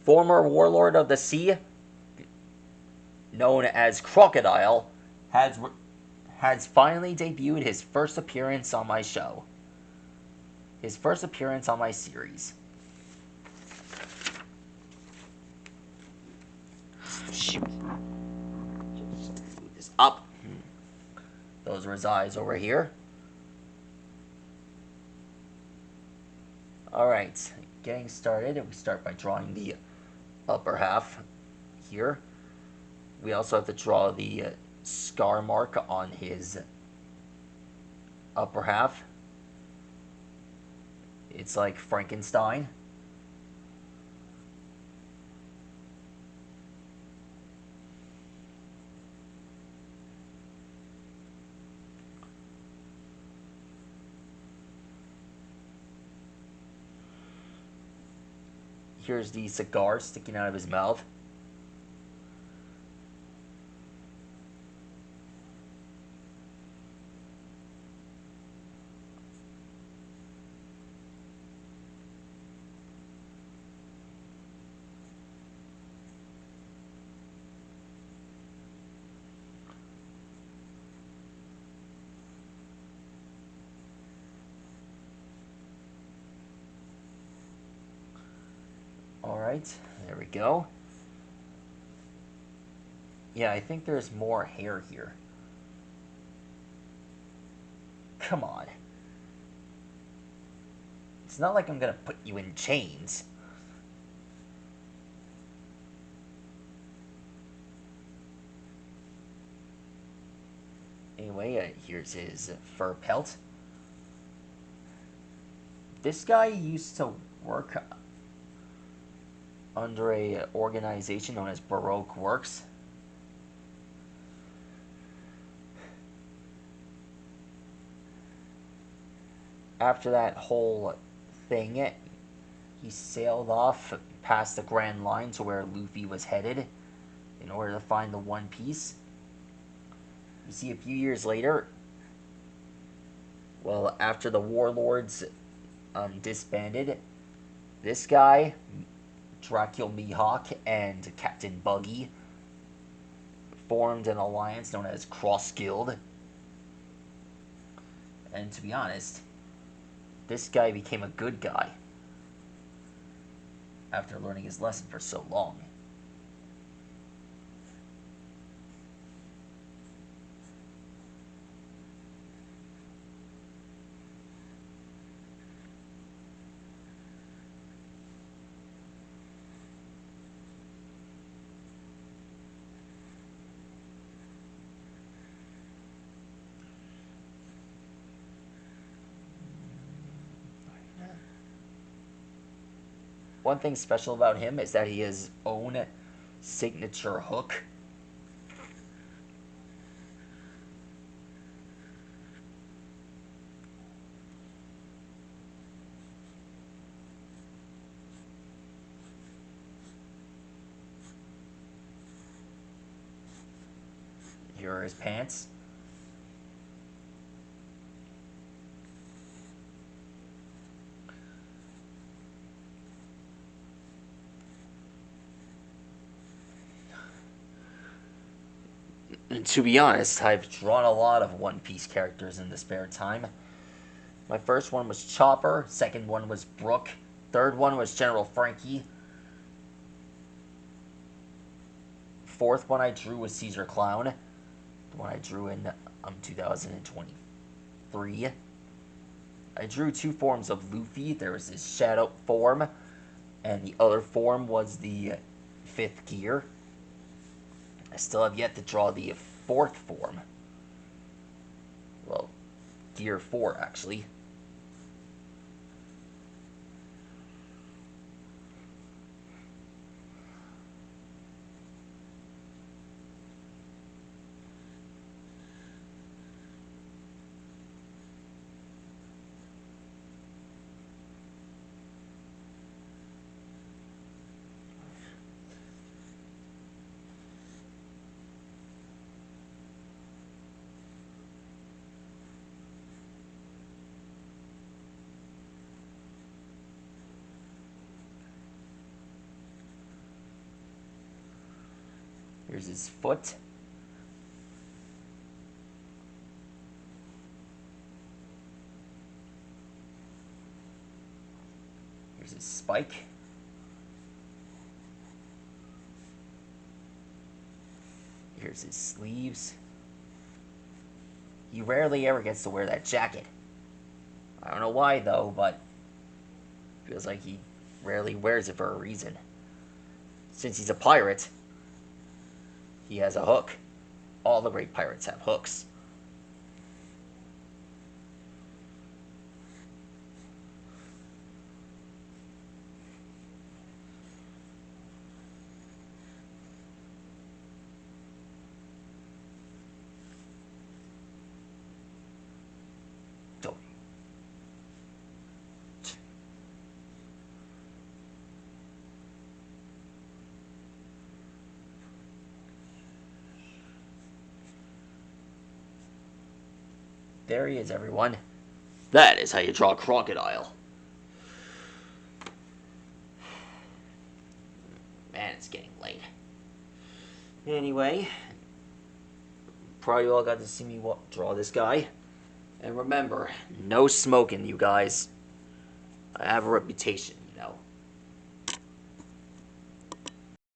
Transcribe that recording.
former warlord of the sea, known as Crocodile, has finally debuted his first appearance on my show. His first appearance on my series. Shoot. Just move this up. Those are his eyes over here. Alright, getting started. We start by drawing the upper half here. We also have to draw the scar mark on his upper half. It's like Frankenstein. Here's the cigar sticking out of his mouth. Alright, there we go. Yeah, I think there's more hair here. Come on. It's not like I'm gonna put you in chains. Anyway, here's his fur pelt. This guy used to work under a organization known as Baroque Works. After that whole thing, he sailed off past the Grand Line to where Luffy was headed in order to find the One Piece. You see, a few years later, well, after the warlords disbanded, this guy, Dracula Mihawk, and Captain Buggy formed an alliance known as Cross Guild. And to be honest, this guy became a good guy after learning his lesson for so long. One thing special about him is that he has his own signature hook. Here are his pants. And to be honest, I've drawn a lot of One Piece characters in the spare time. My first one was Chopper, second one was Brook, third one was General Frankie, fourth one I drew was Caesar Clown, the one I drew in 2023. I drew two forms of Luffy. There was his shadow form, and the other form was the fifth gear. I still have yet to draw the fourth form. Well, gear 4, actually. Here's his foot. Here's his spike. Here's his sleeves. He rarely ever gets to wear that jacket. I don't know why though, but feels like he rarely wears it for a reason. Since he's a pirate, he has a hook. All the great pirates have hooks. There he is, everyone. That is how you draw a crocodile. Man, it's getting late. Anyway, probably all got to see me draw this guy. And remember, no smoking, you guys. I have a reputation.